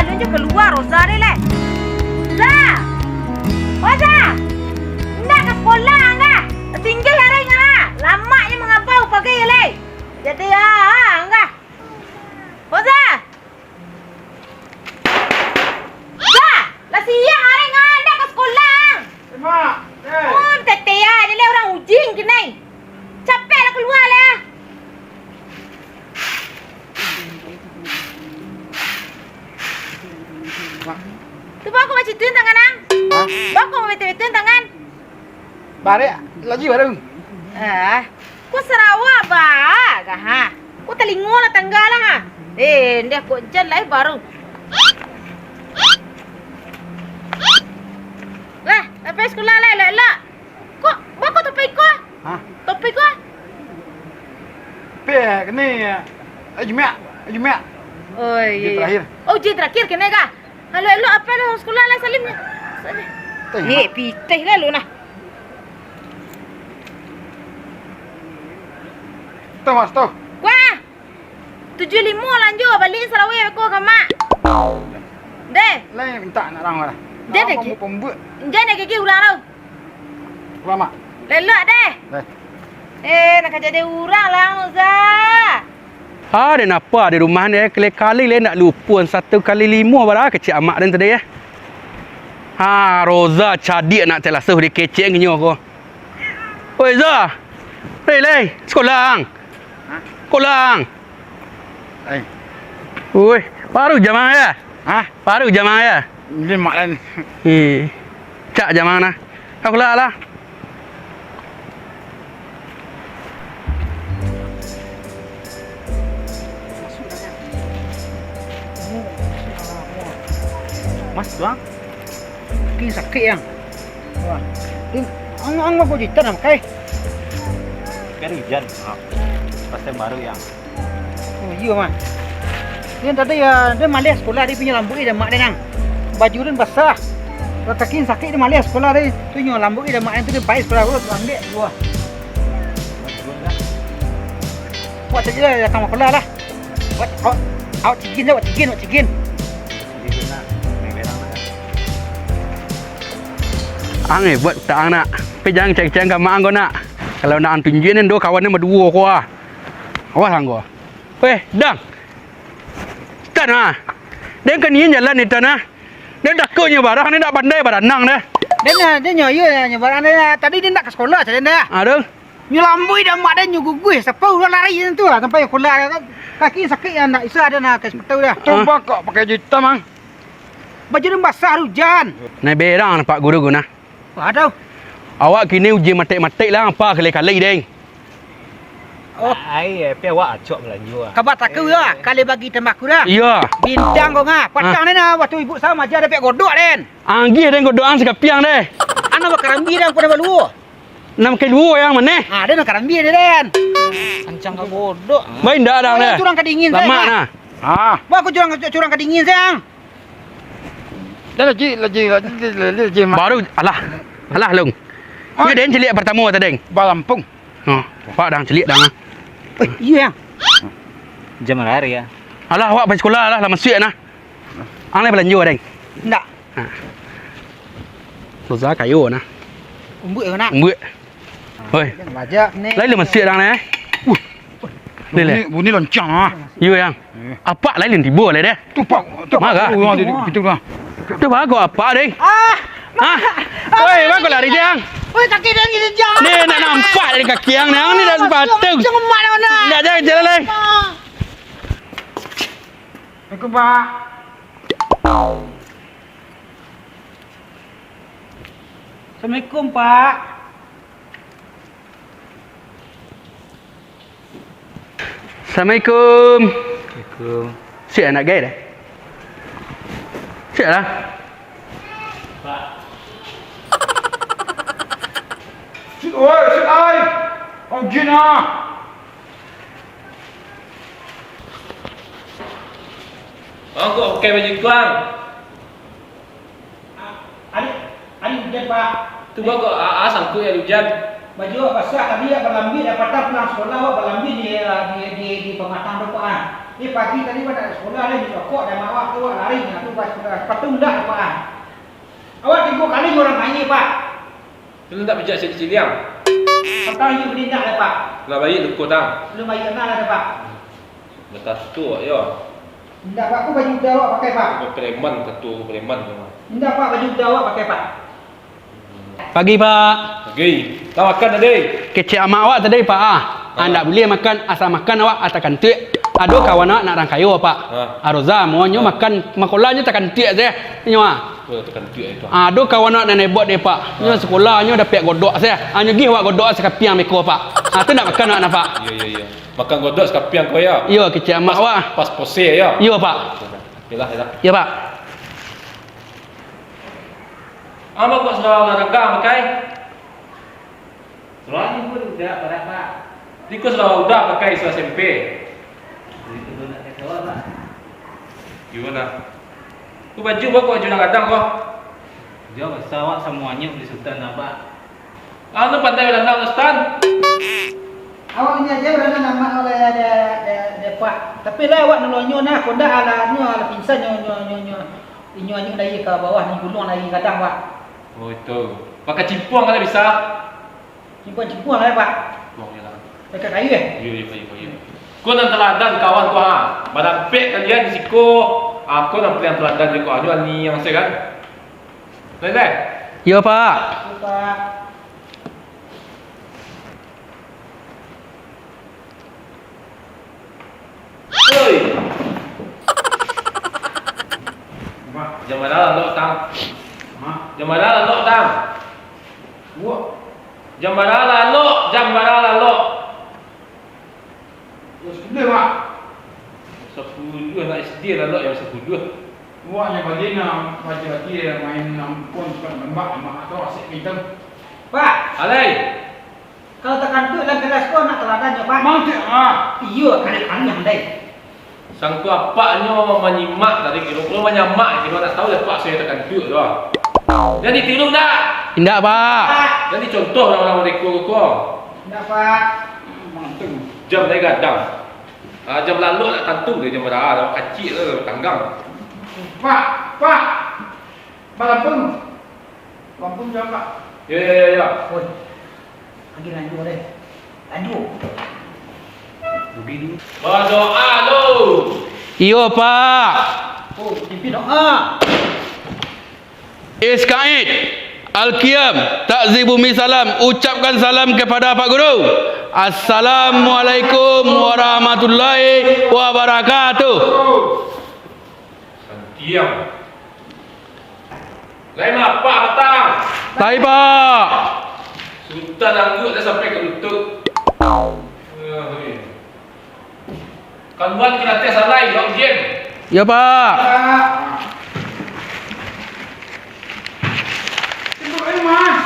lu je keluar Roza ni le. Roza! Roza! Nak ke sekolah enggak? Tinggal hari enggak? Lamanya mengabau pakai le. Jadi enggak. Roza! Roza! Lah siang hari enggak nak ke sekolah? Mak. Oh, teteh aja le orang ujing ke ni. Capek lah keluar lah. Tu bawa aku macam tu tangan ang. Bawa aku betul-betul tangan. Bare lagi baru. Kau Sarawak bah, ha? Kau telingo lah tangga lah ha? Dia kau jalan baru. Lah, lepas sekolah lah. Kok, bawa kau topi kau? Hah? Topi kau? Pek ni. Jumat. Oh Ujian iya. terakhir. Oh ujian terakhir kena kah? Halo apa dah sekolah lah Salimnya? Pitih lah lu nah. Tahu mas tahu. Wah. 75 lanjut balik Sarawak aku ke mak. Deh. Lain minta nak orang lah. Dia nak ki. Pembuat. Jangan nak gigi urang tau. Lama. Lelak deh. Nak jadi urang lah Uzah. Dan apa di rumah ni kali-kali le nak lupa 1 kali 5 barang kecil amak dan tadi ya. Roza cadik nak telasuh di kecek ngenyo aku. Oi Za. Le, sekolah. Sekolah. Oi, baru jamaah ya? Baru jamaah ya? Ni mak lain. Cak jamaah nah. Aku lah. Mas doang. Kini sakit yang. Wah. Ang mau cerita nak kai. Kan hujan. Pasal baru yang. Oh iya mak. Dia tadi dia malas sekolah dia punya lambu dia mak dia nang. Baju dia basah. Kalau kaki sakit dia malas sekolah dia tu nyo lambu dia mak dia tu dia baik sekolah tu ambil dua. Buat saja ya kamu sekolah lah. Buat out cigin. Ang buat tak nak. Tapi jangan ceng-ceng kat mak kau nak. Kalau nak tunjukin ni kawan ni berdua kau ah. Awas hang kau. Dang. Tan ah. Dia kan ni jalan ni tan ah. Dia takutnya barang ni nak pandai baranang dah. Dia nyo barang dia tadi dia nak ke sekolah saja dah. Dong. Nyo lambui dah mak dia nyo gugui sepau dah lari tu lah sampai sekolah dia kaki sakit yang nak isa dia nak ke sepau dah. Coba kok pakai juta mang. Baju dia basah hujan. Nai berang Pak Guru guna. Aduh. Awak kini uji matik-matik lah apa kali-kali deng. Ai pe awak acok melaju ah. Kabar tak kau lah kali bagi tembak aku dah. Iya. Bintang kau ngah. Patang ni nah waktu ibu sama aja ada pek godok den. Anggi deng kau doang sekapiang deh. Anak karambi dah kau dah balu. 6 kilo yang mana? Dia nak karambi dia den. Ancang kau godok. Baik ndak dah deh. Curang kedingin saya. Lama nah. Wah aku curang kedingin sayang. Dah lagi. Baru alah long. Ni den celik pertama tadi deng. Balampung. Pak dah celik dah. Iya yang. Jam hari ya. Alah awak pergi sekolah lah lama suik nah. Ang lai belanja deng. Ndak. Roza kayu nah. Umbuk ke nak? Umbuk. Oi. Bajak ni. Lai lama suik dah nah. Bunyi loncang ah. Yo yang. Apa lai tiba lai deh. Tu pak. Maga. Pintu lah. Tu bago apa deng? Oi, bago lari jang. Oi, kaki dia gini jang. Ni nak nampak dari kaki yang ni dah sepatut. Jangan mak dah nak. Nak jalan lai. Aku pak. Assalamualaikum pak. Assalamualaikum. Assalamualaikum. Siap nak gaya dah. Siap lah. Sit ai. Ông Jin ah. Kok pakai baju tuang? Ani hujan pak. Tu kok sangkut ya hujan. Baju basah tadi ya berlambi dapat pulang sekolah balambi di pematang depan. Ni pagi tadi pada sekolah ni di rokok dan awak tu awak lari nak tu pas patung dah Pak. Awak 3 kali orang main ni Pak. Lu tak pijak kecil yang. Pertama ni bertindak dah Pak. Lah bayi lekut tang. Belum bayi kenal dah Pak. Betas tu ya. Tidak Pak, aku baju muda awak pakai Pak. Preman tentu preman memang. Tidak Pak, baju muda awak pakai Pak. Pagi Pak. Okey, tak makan tadi. Kecik amak awak tadi Pak ah. Anda boleh makan asal makan awak atakan tuik. Ada kawan awak nak rangkayo Pak. Aroza mau nyo makan makolanya takkan tuik saya. Nyo ah. Aku tekan tu itu. Ada kawan awak nak nebot dia Pak. Nyo sekolah nyo dah piak godok saya. Nyo gi awak godok sekapiang meko Pak. Tu nak makan awak Pak. Ya. Makan godok sekapiang kau ya. Ya kecik amak awak. Pas pose ya. Ya Pak. Yalah. Ya Pak. Apa kau sudah olahraga pakai? Soal ni pun udah pada Pak. Ni kau sudah pakai sudah SMP. Itu nak ketawa Pak. Gimana? Tu baju kau baju nak kadang kau. Dia besar awak semuanya beli sultan apa? Anu pandai berenang Ustaz. Awak ni aja berada nama oleh ada Pak. Tapi lah awak nolonyo nah konda ala pingsan nyo dari ke bawah ni gulung lagi kadang Pak. Oh itu. Pakai cimpuang kalau bisa. Cipuan lah Pak. Oh yalah. Dekat kayu Ya. Kau nak teladan kawan kau ha. Badan pek kalian di siku. Aku nak pilihan teladan je kau. Ajo ni yang saya kan. Leleh. Ya Pak. Pak. Oi. Jam mana lalu tang? Jam mana lalu tang? Jam mana lalu? Sudah Pak. 10 nak SD lalu yang 10. Buatnya bagian wajib lagi main pun suka lembak mak atau asyik pintar. Pak, Alai. kalau tekan tu dalam kelas kau nak teladan je Pak. Mang cik ah. Iya, kadang-kadang yang dai. Sang tu apaknya menyimak tadi kira-kira menyamak kira nak tahu dah pak saya tekan tu doa. Jadi tiru dah. Indak Pak. Jadi contoh orang-orang mereka kau. Enggak Pak. Manteng. Jam naik gadang. Jam lalu nak tantung dia jam berapa dah kecil tu tanggang. Pak. Lampung jam Pak. Ya. Oi. Lagi lanjut deh. Lanjut. Begini. Berdoa lu. Iya Pak. Oh, pimpin doa. Iskaid Al-Qiyam Takzibu mi salam. Ucapkan salam kepada Pak Guru. Assalamualaikum warahmatullahi wabarakatuh. Diam. Lain apa petang? Baik Pak. Sultan anggut dah sampai ke lutut. Kanuan kena tes alai dok ujian. Ya Pak. Itu mah.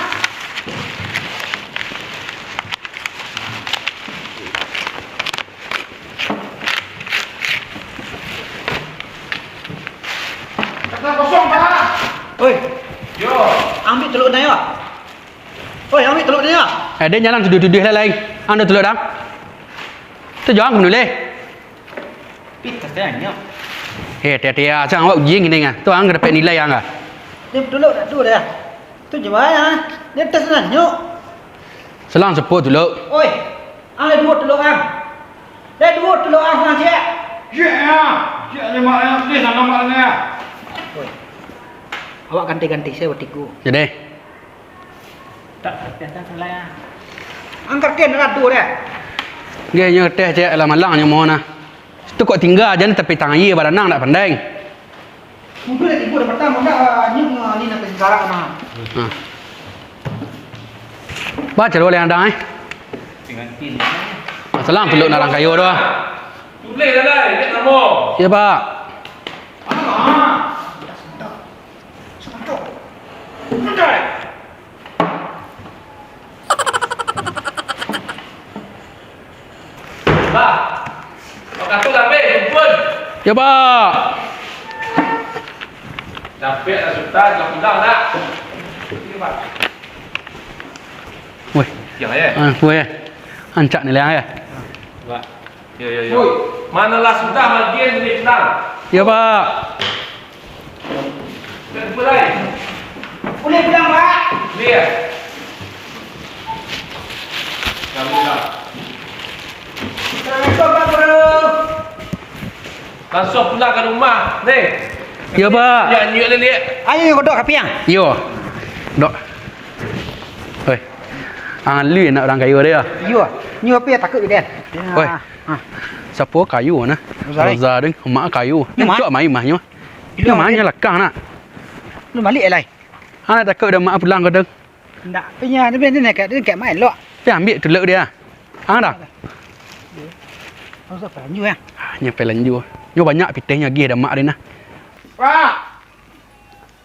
Kata kosong Pak. Oi, Yo. ambil telur dia. Oi, ambil telur dia. Dia jalan tuduh-tuduh lain. Anda telur dah. Tu jangan kena leh. Pita tanya. Tia sang awak ujian gini ngah. Tu ang dapat nilai ang ah. Dia telur dah tu dia. Tu jemaah. Dia tes nanyuk. Selang sepuluh telur. Oi, ada 2 telur ang. Dah 2 telur ang sang cik. Cik ni mak yang please nak mak ni. Oi. Awak ganti-ganti saya bertiku. Jadi. Tak tiada selai ah. Angkat ken radu dia. Dia nyo teh je ala malang nyo mo na. Tu kok tinggal je tapi tangan ye badanang nak pandai. Mudah dah tipu dah pertama dah nyung ni nak sekarang mah. Ha. Baca dulu yang dah Dengan tin. Selang telur nak lang kayu doa. Tulis dah lah, lihat nama. Ya Pak. Lah. Kau kata sampai kumpul. Ya Pak. Sampai dah sultan dah pulang dah. Ini Pak. Weh. Yang ya. Weh. Ancak ni lah ya. Pak. Ya. Manalah sudah bagian ini sedang. Ya, Pak. Kenapa lagi? Boleh pulang, Pak. Dia. Kamu dah. Assalamualaikum, Pak Guru. Langsung pulang ke rumah. Nih. Ya, Pak. Ya, nyuk ni. Ayo kodok kapiang. Yo. Dok. Oi. Angan lu nak orang kayu dia. Yo, ni apa ya takut dia. Oi. Siapa kayu na? Roza ding, mak kayu. Ni cok mai mahnya. Dia mahnya lekang nak. Lu balik lai. Ana takut dah mak pulang ke deng. Ndak punya ni kat main lo. Dia ambil tuluk dia. Hang dah. Apa panju ya? Nya pelanju. Yo banyak pitehnya gi dah mak dia nah. Pak.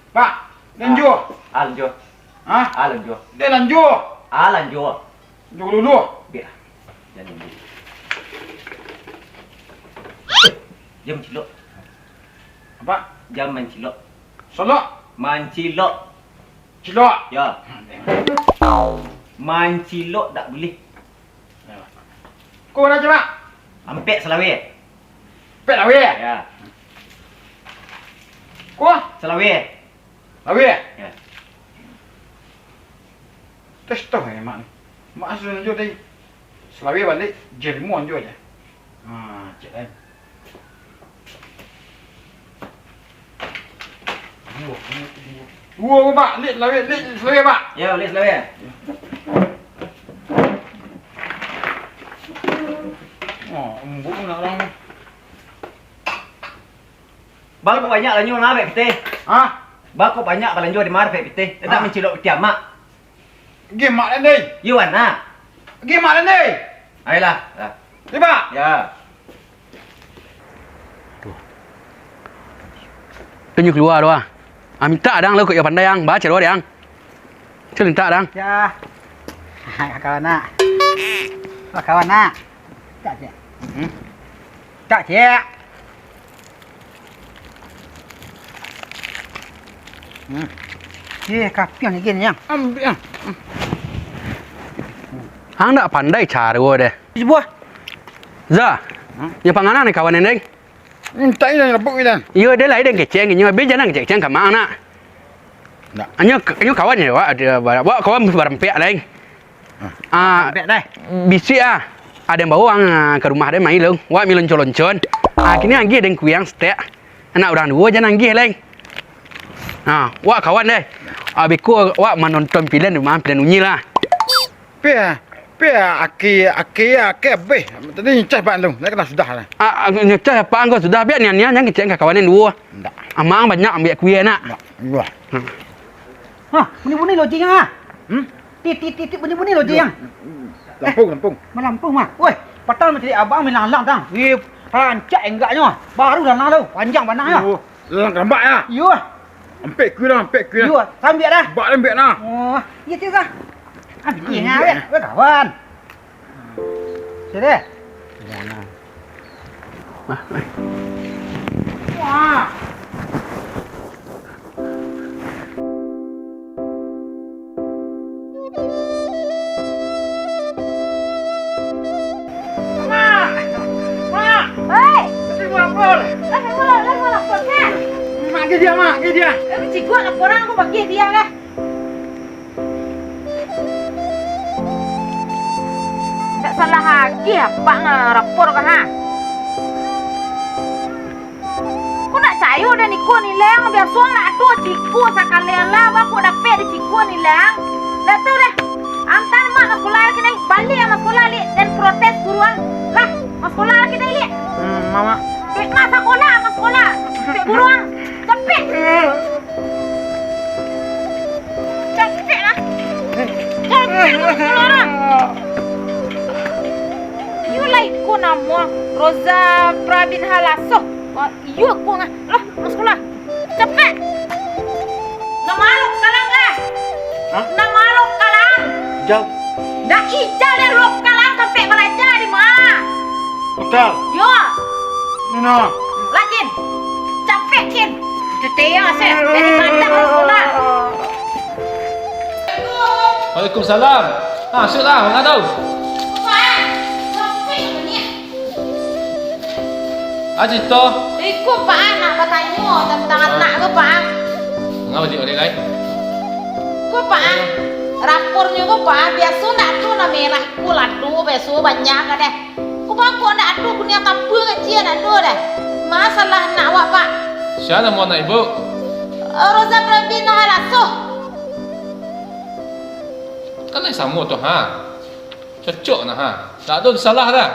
Pak, lanjut. Lanjut. Hah? Lanjut. Dia lanjut. Lanjut. Lanjut dulu. Biar. Jangan lanjut. Jam cilok. Apa? Jam mencilok. Solok. Mancilok. Cilok. Ya. Mancilok tak boleh. Kau nak coba? Ampek selawe. Pet lawe. Ya. Kau? Selawe. Lawe. Ya. Terus tahu ni mak ni. Mak asal lanjut tadi. Selawe balik jermuan juga je. Cik kan. Dua pak, lit selawe pak. Ya, boleh selawe. Embuk nak orang. Bal ko banyak lanjut na be pite. Hah? Bal ko banyak lanjut di mar be pite. Tak mencilok pite mak. Game mak ni. Yuan na. Game mak ni. Ayolah. Tiba. Ya. Tunjuk keluar doa. Minta dang lo kau yang pandai yang baca doa dang. Cuma minta dang. Ya. Kawan nak. Kawan nak. Tak je. Tak je. Kapiang ni gini yang. Ambil yang. Hang tak pandai cara doa deh. Sebuah. Za. Ya panganan ni kawan neng. Minta ini lebuk ini. Iyo dia lain dengan keceng, iyo beda dengan keceng ke mana? Tak. Anyo kawan ya, ada kawan berempek lain. Bek dah. Bisi ada yang bawa ke rumah dia main long, milon colon-colon. Kini anggi ada yang kuyang stek, anak orang dua jangan anggi lain. Kawan deh. Beku menonton pilihan rumah pilihan unyi lah. Aki abeh. Tadi nyecah pak lu. Nak kena sudah lah. Nyecah apa engkau sudah biar nian jangan keceng ke kawan yang dua. Tak. Amang banyak ambil kuih nak. Wah. Bunyi-bunyi lojeng ah. Tip bunyi-bunyi lojeng yang. Lampung. Melampung mah. Woi, patal macam abang main lalang tang. Wih, rancak enggaknya. Baru dah lalu. Panjang pandang ya. Lalang kerambak ya. Yo. Ampek kuih lah. Yo, sambil dah. Bak lembek nah. Oh, iya tu kah? Bikin ngawet, kawan. Sini. Wah. Mak ke dia. Cikgu laporan aku bagi dia lah. Tak salah lagi apa ngarapor kan ha? Aku nak cayu dan ikut ni leng biar suang nak tu ciku sekalian lah aku dapat di ciku ni leng. Dah tu dah. Antar mak ke sekolah lagi naik balik sama sekolah li dan protes guruan lah. Mas sekolah lagi naik li. Mama. Pek mas sekolah mas sekolah. Pek guruan. Cepet. Cepet lah. Cepet mas sekolah lah. You like ko nama Roza Prabin Halaso. You ko ngah. Loh, mas sekolah. Cepet. Nama lu kalang ah. Nama lu kalang. Jauh. Dah ijal dan lu kalang sampai belajar di mana? Betul. Yo. Nino. Lajin. Capek kin. Teteya saya dari bandar ke sekolah. Waalaikumsalam. Masuklah, orang tahu. Aji to. Ikut Pak nak bertanya tentang anak ke Pak. Ngapa dia oleh lain? Ke Pak. Rapornya ke Pak biasa nak tu nak merah ku ladu biasa banyak kan deh. Ku bangku nak adu punya tampil kecil nak adu deh. Masalah nak awak Pak. Siapa mau nak ibu? Roza Pravina halasuh. Kan lain sama tu ha. Cocok nah ha. Tak ada salah dah.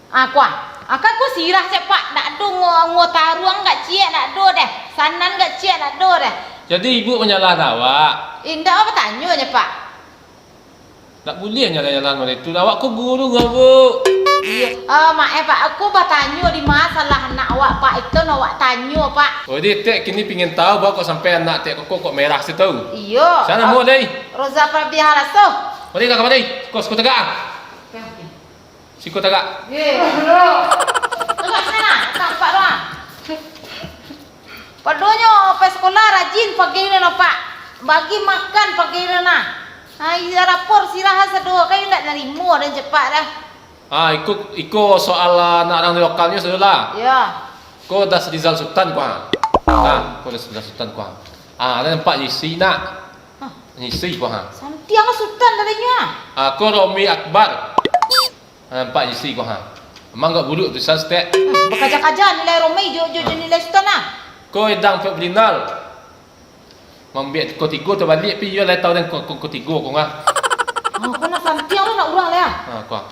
Aku akan ku sirah cepat nak adu ngotaruang kat cie nak adu deh. Sanan kat cie nak adu deh. Jadi ibu menyalah awak. Indah apa tanya je Pak? Tak boleh nyalah-nyalah macam itu. Awak ku guru ke bu? Mak Pak, aku bertanya di masalah anak awak Pak itu awak tanya Pak. Oh dia tek kini pingin tahu bahawa kau sampai anak tek kok merah situ. Iya. Sana mau deh. Roza Pravina halasuh. Mari kau kemana? Kau siku tegak. Siku tegak. Ye. Tegak sana, tak Pak doang. Padonya pas sekolah rajin pagi ni Pak. Bagi makan pagi ni nah. Hai rapor sirah sedua kai ndak nerima dan cepat dah. Ikut soal anak orang lokalnya sudah lah. Ya. Kau dah Rizal Sultan kau ha. Kau dah Rizal Sultan kau ha. Ada nampak Yisi nak. Yisi kau ha. Santiang sultan tadinya. Kau Romi Akbar. Nampak Yisi kau ha. Memang enggak buruk tu sastek. Berkaja-kaja nilai Romi jo nilai sultan ah. Kau edang Febrinal. Membiak kau tiga tu balik pi yo lai tahu dan kau tiga kau ngah. Kau nak santiang nak urang le ah. Kau.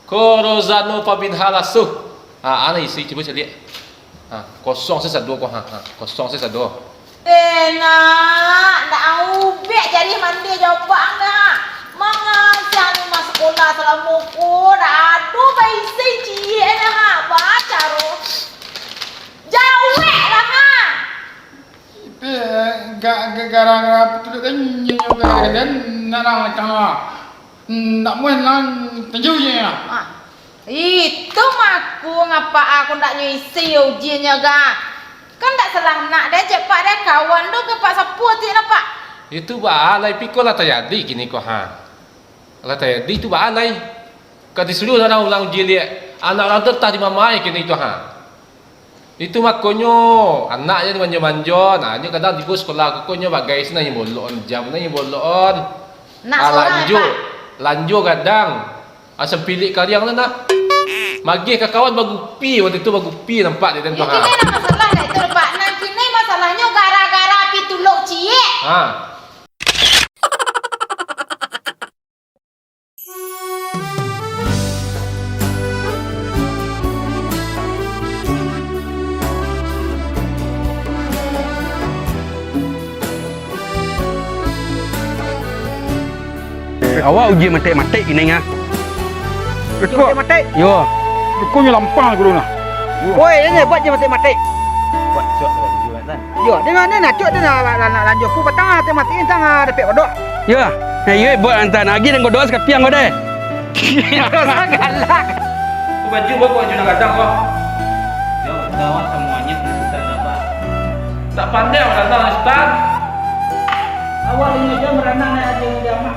Kau Rozano Pabin Halasuh. Ana isi cuba saya lihat. Kosong saya satu kau ha. Kosong saya satu. Nak ubek jadi mandi jawab dah. Manga siang mas sekolah selama ko dah aduh baisi cie dah baca ro. Jawab lah ha. Gara-gara betul kan nyanyi dan narang tengah. Nak main lang tenju je ya. Itu aku ngapa aku ndak nyisi ujiannya ga. Kan tak salah nak dah cepat dah kawan tu ke Pak Sapu ti lah Pak. Itu balai pikul lah tayadi kini kau ha. Lah tayadi tu balai. Kau disuruh orang ulang ujian anak orang tu tak dimamai kini tu ha. Itu makonyo anaknya di manja-manja. Nah, dia kadang di bus sekolah kokonyo bagai sina yang bolon jam na yang bolon. Nak seorang Pak. Lanjut kadang. Asam pilih kaliang na. Magih ke kawan bagupi waktu itu bagupi nampak dia tentu ha. Ini nak masalah dah itu Pak. Nah kini masalahnya gara-gara pitulok cie. Ha. Awak uji matik-matik ini ngah. Ikut matik. Yo. Kau ni lampang guru nah. Oi, ini buat je matik-matik. Buat cok lagi juga kan. Yo, dengan ni nak cok dia nak lanjut ku petang matik tang dapat bodok. Ya. Hey, buat antar lagi dan kau doa sekat piang kau deh. Galak. Tu baju bawa baju nak kadang kau. Jawab awak semuanya di Sultan Abah. Tak pandai orang kadang Ustaz. Awak ini dia merenang aja dia mak.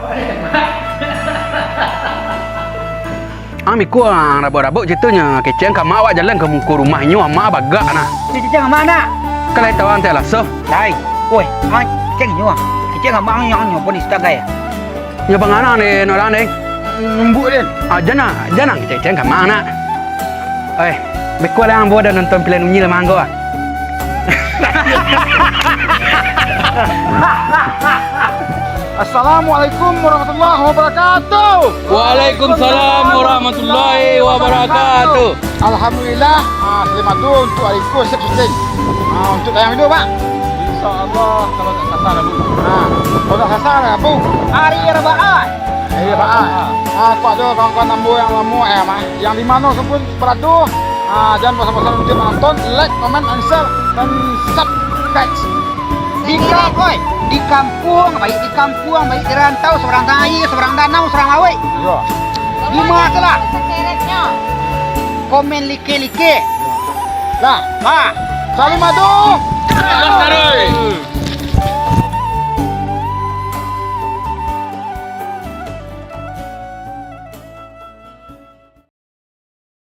Amiku rabak-rabak ceritanya keceng ke mak awak jalan ke muka rumahnya mak bagak nah. Ni ceceng mana? Kalau tahu antai lah so. Lai. Oi, ceceng nyo. Ceceng mak yang pun istagai. Ya bang anak ni orang ni. Lembut dia. Jangan keceng ke mak nak. Beku lah yang buat dan nonton pilihan unyi lah mangga. Assalamualaikum warahmatullahi wabarakatuh. Waalaikumsalam warahmatullahi wabarakatuh. Alhamdulillah, selamat tu untuk hari itu siap syuting. Untuk tayang video pak. InsyaAllah kalau tak sasar lah bu. Kalau tak sasar lah bu. Hari Rabaat. Hari Rabaat. Kau ada kawan-kawan nambu yang lama yang di mana pun beradu. Jangan bosan-bosan untuk menonton, like, comment, and share dan subscribe. Di kampung, baik di rantau, seberang tangi, seberang danau, seberang laut. Ya. Di mana lah? Sekeretnya. Komen like. Lah. Salim madu. Salam.